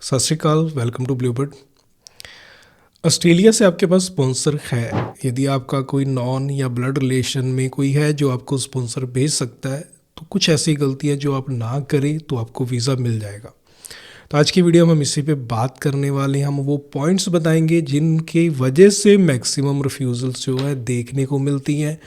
सत श्री अकाल, welcome to Bluebird. Australia से आपके पास स्पॉन्सर है। यदि आपका कोई नॉन या ब्लड रिलेशन में कोई है जो आपको स्पॉन्सर भेज सकता है, तो कुछ ऐसी गलतियां जो आप ना करें तो आपको वीज़ा मिल जाएगा। तो आज की वीडियो में हम इसी पे बात करने वाले हैं। हम वो पॉइंट्स बताएंगे जिनकी वजह से मैक्सिमम रिफ्यूज़ल्स जो है देखने को मिलती हैं।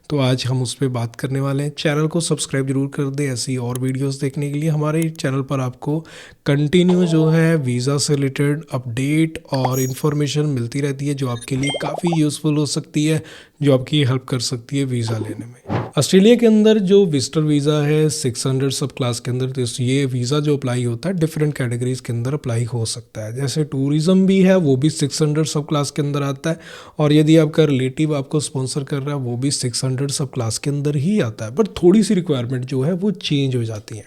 तो आज हम उस पर बात करने वाले हैं। चैनल को सब्सक्राइब जरूर कर दें ऐसी और वीडियोस देखने के लिए। हमारे चैनल पर आपको कंटिन्यू जो है वीज़ा से रिलेटेड अपडेट और इन्फॉर्मेशन मिलती रहती है जो आपके लिए काफ़ी यूज़फुल हो सकती है, जो आपकी हेल्प कर सकती है वीज़ा लेने में। ऑस्ट्रेलिया के अंदर जो विजिटर वीज़ा है 600 सब क्लास के अंदर, तो ये वीज़ा जो अप्लाई होता है डिफरेंट कैटेगरीज के अंदर अप्लाई हो सकता है। जैसे टूरिज़्म भी है, वो भी 600 सब क्लास के अंदर आता है। और यदि आपका रिलेटिव आपको स्पॉन्सर कर रहा है वो भी 600 सब क्लास के अंदर ही आता है। पर थोड़ी सी रिक्वायरमेंट जो है वो चेंज हो जाती है।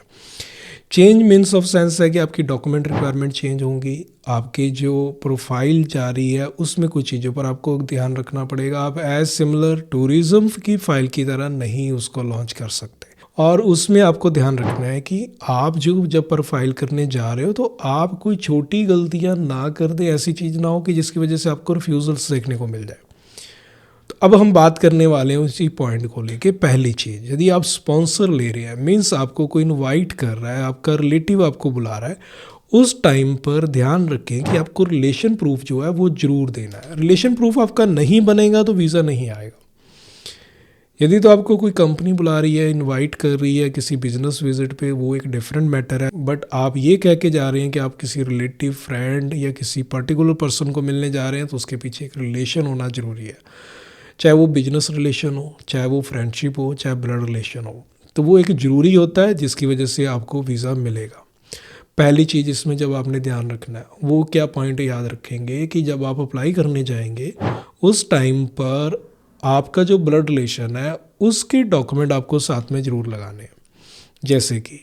चेंज मीन्स ऑफ सेंस है कि आपकी डॉक्यूमेंट रिक्वायरमेंट चेंज होंगी, आपकी जो प्रोफाइल जा रही है उसमें कुछ चीज़ों पर आपको ध्यान रखना पड़ेगा। आप एज सिमिलर टूरिज़्म की फ़ाइल की तरह नहीं उसको लॉन्च कर सकते। और उसमें आपको ध्यान रखना है कि आप जो जब प्रोफाइल करने जा रहे हो तो आप कोई छोटी गलतियां ना कर दें, ऐसी चीज़ ना हो कि जिसकी वजह से आपको रिफ्यूज़ल्स देखने को मिल जाए। तो अब हम बात करने वाले हैं उसी पॉइंट को लेके। पहली चीज़, यदि आप स्पॉन्सर ले रहे हैं, मीन्स आपको कोई इनवाइट कर रहा है, आपका रिलेटिव आपको बुला रहा है, उस टाइम पर ध्यान रखें कि आपको रिलेशन प्रूफ जो है वो ज़रूर देना है। रिलेशन प्रूफ आपका नहीं बनेगा तो वीज़ा नहीं आएगा। यदि तो आपको कोई कंपनी बुला रही है, इनवाइट कर रही है किसी बिजनेस विजिट पे, वो एक डिफरेंट मैटर है। बट आप ये कह के जा रहे हैं कि आप किसी रिलेटिव, फ्रेंड या किसी पर्टिकुलर पर्सन को मिलने जा रहे हैं, तो उसके पीछे एक रिलेशन होना ज़रूरी है। चाहे वो बिजनेस रिलेशन हो, चाहे वो फ्रेंडशिप हो, चाहे ब्लड रिलेशन हो, तो वो एक ज़रूरी होता है जिसकी वजह से आपको वीज़ा मिलेगा। पहली चीज़ इसमें जब आपने ध्यान रखना है, वो क्या पॉइंट याद रखेंगे कि जब आप अप्लाई करने जाएंगे उस टाइम पर आपका जो ब्लड रिलेशन है उसके डॉक्यूमेंट आपको साथ में ज़रूर लगाने हैं। जैसे कि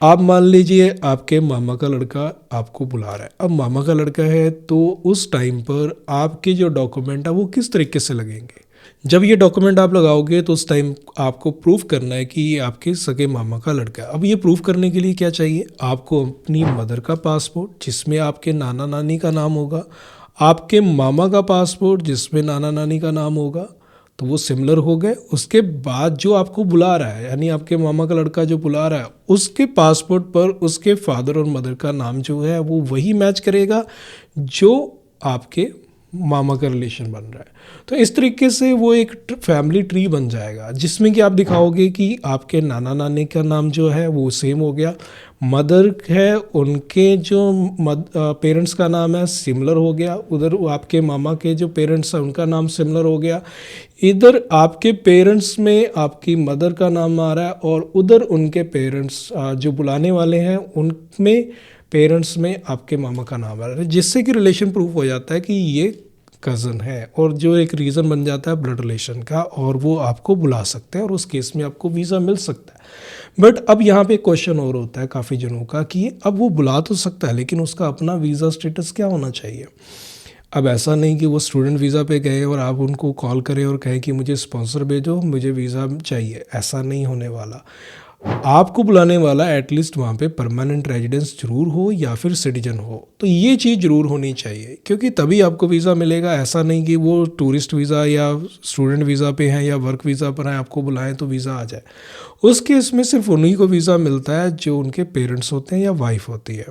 आप मान लीजिए आपके मामा का लड़का आपको बुला रहा है। अब मामा का लड़का है तो उस टाइम पर आपके जो डॉक्यूमेंट है वो किस तरीके से लगेंगे। जब ये डॉक्यूमेंट आप लगाओगे तो उस टाइम आपको प्रूफ करना है कि ये आपके सगे मामा का लड़का है। अब ये प्रूफ करने के लिए क्या चाहिए, आपको अपनी मदर का पासपोर्ट जिसमें आपके नाना नानी का नाम होगा, आपके मामा का पासपोर्ट जिसमें नाना नानी का नाम होगा, तो वो सिमिलर हो गए। उसके बाद जो आपको बुला रहा है, यानी आपके मामा का लड़का जो बुला रहा है, उसके पासपोर्ट पर उसके फादर और मदर का नाम जो है वो वही मैच करेगा जो आपके मामा का रिलेशन बन रहा है। तो इस तरीके से वो एक फैमिली ट्री बन जाएगा जिसमें कि आप दिखाओगे कि आपके नाना नानी का नाम जो है वो सेम हो गया, मदर है उनके जो पेरेंट्स का नाम है सिमिलर हो गया, उधर आपके मामा के जो पेरेंट्स हैं उनका नाम सिमिलर हो गया, इधर आपके पेरेंट्स में आपकी मदर का नाम आ रहा है और उधर उनके पेरेंट्स जो बुलाने वाले हैं उनमें पेरेंट्स में आपके मामा का नाम आ रहा है, जिससे कि रिलेशन प्रूफ हो जाता है कि ये कज़न है और जो एक रीज़न बन जाता है ब्लड रिलेशन का, और वो आपको बुला सकते हैं और उस केस में आपको वीज़ा मिल सकता है। बट अब यहाँ पे क्वेश्चन और होता है काफ़ी जनों का कि अब वो बुला तो सकता है लेकिन उसका अपना वीज़ा स्टेटस क्या होना चाहिए। अब ऐसा नहीं कि वो स्टूडेंट वीज़ा पे गए और आप उनको कॉल करें और कहें कि मुझे स्पॉन्सर भेजो, मुझे वीज़ा चाहिए, ऐसा नहीं होने वाला। आपको बुलाने वाला एटलीस्ट वहाँ पे परमानेंट रेजिडेंस जरूर हो या फिर सिटीजन हो, तो ये चीज़ ज़रूर होनी चाहिए क्योंकि तभी आपको वीज़ा मिलेगा। ऐसा नहीं कि वो टूरिस्ट वीज़ा या स्टूडेंट वीज़ा पे हैं या वर्क वीज़ा पर हैं, आपको बुलाएं तो वीज़ा आ जाए। उस केस में सिर्फ उन्हीं को वीज़ा मिलता है जो उनके पेरेंट्स होते हैं या वाइफ होती है।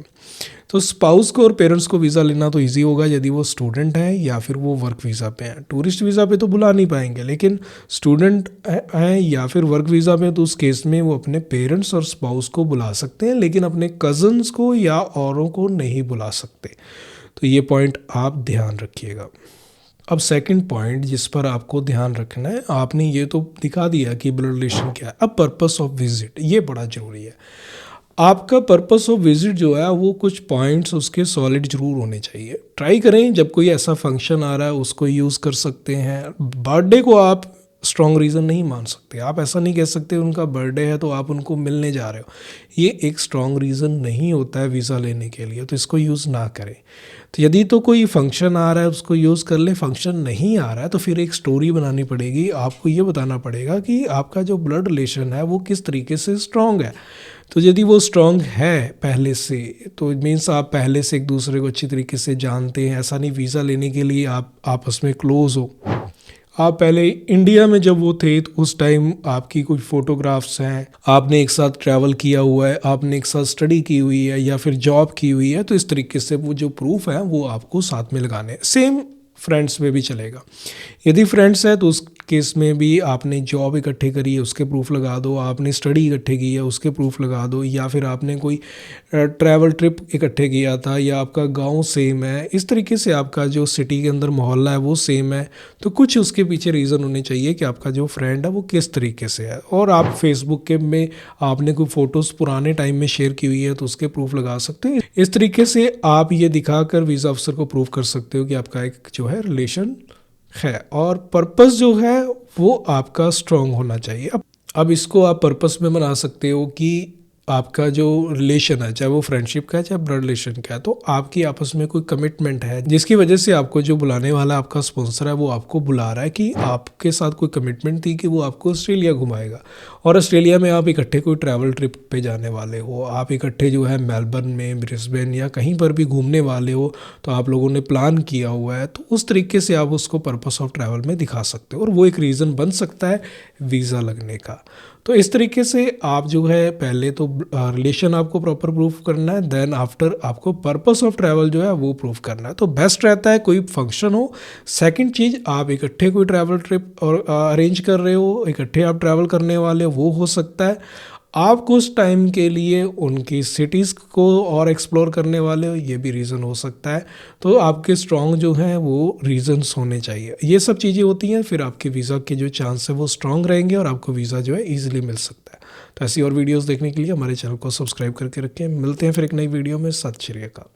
तो स्पाउस को और पेरेंट्स को वीज़ा लेना तो इजी होगा यदि वो स्टूडेंट है या फिर वो वर्क वीज़ा पे हैं। टूरिस्ट वीज़ा पे तो बुला नहीं पाएंगे, लेकिन स्टूडेंट हैं या फिर वर्क वीज़ा पे तो उस केस में वो अपने पेरेंट्स और स्पाउस को बुला सकते हैं, लेकिन अपने कज़न्स को या औरों को नहीं बुला सकते। तो ये पॉइंट आप ध्यान रखिएगा। अब सेकंड पॉइंट जिस पर आपको ध्यान रखना है, आपने ये तो दिखा दिया कि ब्लड रिलेशन क्या है। अब पर्पस ऑफ विजिट, ये बड़ा ज़रूरी है। आपका पर्पस ऑफ विजिट जो है वो कुछ पॉइंट्स उसके सॉलिड जरूर होने चाहिए। ट्राई करें जब कोई ऐसा फंक्शन आ रहा है उसको यूज़ कर सकते हैं। बर्थडे को आप स्ट्रॉन्ग रीज़न नहीं मान सकते। आप ऐसा नहीं कह सकते उनका बर्थडे है तो आप उनको मिलने जा रहे हो, ये एक स्ट्रॉन्ग रीज़न नहीं होता है वीज़ा लेने के लिए, तो इसको यूज़ ना करें। तो यदि तो कोई फंक्शन आ रहा है उसको यूज़ कर ले, फंक्शन नहीं आ रहा है तो फिर एक स्टोरी बनानी पड़ेगी। आपको ये बताना पड़ेगा कि आपका जो ब्लड रिलेशन है वो किस तरीके से स्ट्रॉन्ग है। तो यदि वो स्ट्रांग है पहले से, तो मीन्स आप पहले से एक दूसरे को अच्छी तरीके से जानते हैं। ऐसा नहीं वीज़ा लेने के लिए आप आपस में क्लोज हो। आप पहले इंडिया में जब वो थे तो उस टाइम आपकी कुछ फ़ोटोग्राफ्स हैं, आपने एक साथ ट्रैवल किया हुआ है, आपने एक साथ स्टडी की हुई है या फिर जॉब की हुई है, तो इस तरीके से वो जो प्रूफ है वो आपको साथ में लगाने हैं। सेम फ्रेंड्स में भी चलेगा। यदि फ्रेंड्स है तो उस केस में भी आपने जॉब इकट्ठे करी है उसके प्रूफ लगा दो, आपने स्टडी इकट्ठे की है उसके प्रूफ लगा दो, या फिर आपने कोई ट्रैवल ट्रिप इकट्ठे किया था, या आपका गांव सेम है, इस तरीके से आपका जो सिटी के अंदर मोहल्ला है वो सेम है, तो कुछ उसके पीछे रीज़न होने चाहिए कि आपका जो फ्रेंड है वो किस तरीके से है। और आप फेसबुक के में आपने कोई फ़ोटोज़ पुराने टाइम में शेयर की हुई है तो उसके प्रूफ लगा सकते हैं। इस तरीके से आप ये दिखाकर वीज़ा अफसर को प्रूव कर सकते हो कि आपका एक जो है रिलेशन है, और पर्पस जो है वो आपका स्ट्रांग होना चाहिए। अब इसको आप पर्पस में बना सकते हो कि आपका जो रिलेशन है, चाहे वो फ्रेंडशिप का है चाहे ब्लड रिलेशन का है, तो आपकी आपस में कोई कमिटमेंट है जिसकी वजह से आपको जो बुलाने वाला आपका स्पॉन्सर है वो आपको बुला रहा है कि आपके साथ कोई कमिटमेंट थी कि वो आपको ऑस्ट्रेलिया घुमाएगा, और ऑस्ट्रेलिया में आप इकट्ठे कोई ट्रैवल ट्रिप पे जाने वाले हो, आप इकट्ठे जो है मेलबर्न में, ब्रिस्बेन या कहीं पर भी घूमने वाले हो, तो आप लोगों ने प्लान किया हुआ है, तो उस तरीके से आप उसको पर्पस ऑफ ट्रैवल में दिखा सकते हो, और वो एक रीज़न बन सकता है वीज़ा लगने का। तो इस तरीके से आप जो है पहले तो रिलेशन आपको प्रॉपर प्रूफ करना है, देन आफ्टर आपको पर्पस ऑफ ट्रैवल जो है वो प्रूफ करना है। तो बेस्ट रहता है कोई फंक्शन हो। सेकंड चीज़, आप इकट्ठे कोई ट्रैवल ट्रिप और अरेंज कर रहे हो, इकट्ठे आप ट्रैवल करने वाले हो, वो हो सकता है। आप कुछ टाइम के लिए उनकी सिटीज़ को और एक्सप्लोर करने वाले हो, ये भी रीज़न हो सकता है। तो आपके स्ट्रॉन्ग जो हैं वो रीज़न्स होने चाहिए। ये सब चीज़ें होती हैं, फिर आपके वीज़ा के जो चांस है वो स्ट्रॉन्ग रहेंगे और आपको वीज़ा जो है ईजिली मिल सकता है। तो ऐसी और वीडियोज़ देखने के लिए हमारे चैनल को सब्सक्राइब करके रखें। मिलते हैं फिर एक नई वीडियो में। सत श्री अकाल।